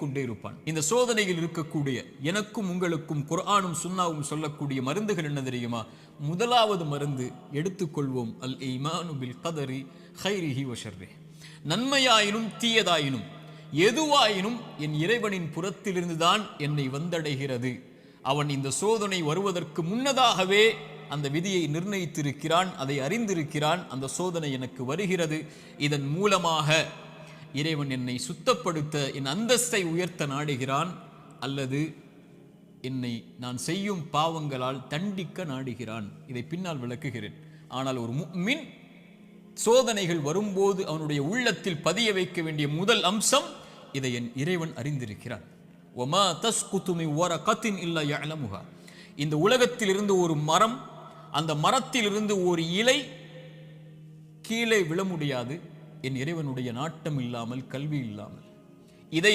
கொண்டே இருப்பான். இந்த சோதனையில் இருக்கக்கூடிய எனக்கும் உங்களுக்கும் குர்ஆனும் சுன்னாவும் சொல்லக்கூடிய மருந்துகள் என்ன தெரியுமா? முதலாவது மருந்து எடுத்துக்கொள்வோம், அல் ஈமானு பில் கதரி கைரிஹி வ ஷர்ரிஹி. நன்மையாயினும் தீயதாயினும் எதுவாயினும் என் இறைவனின் புறத்திலிருந்துதான் என்னை வந்தடைகிறது. அவன் இந்த சோதனை வருவதற்கு முன்னதாகவே அந்த விதியை நிர்ணயித்திருக்கிறான், அதை அறிந்திருக்கிறான். அந்த சோதனை எனக்கு வருகிறது, இதன் மூலமாக இறைவன் என்னை சுத்தப்படுத்த, என் அந்தஸ்தை உயர்த்த நாடுகிறான், அல்லது என்னை நான் செய்யும் பாவங்களால் தண்டிக்க நாடுகிறான். இதை பின்னால் விளக்குகிறேன். ஆனால் ஒரு முஃமின் சோதனைகள் வரும்போது அவனுடைய உள்ளத்தில் பதிய வைக்க வேண்டிய முதல் அம்சம், இதை என் இறைவன் அறிந்திருக்கிறான். வமா தஸ்குது மின் வரகத்தின் இல்லா யஅலமுஹா. இந்த உலகத்தில் இருந்து ஒரு மரம், அந்த மரத்தில் இருந்து ஒரு இலை கீழே விழ முடியாது, என் இறைவனுடைய நாட்டம் இல்லாமல், கல்வி இல்லாமல். இதை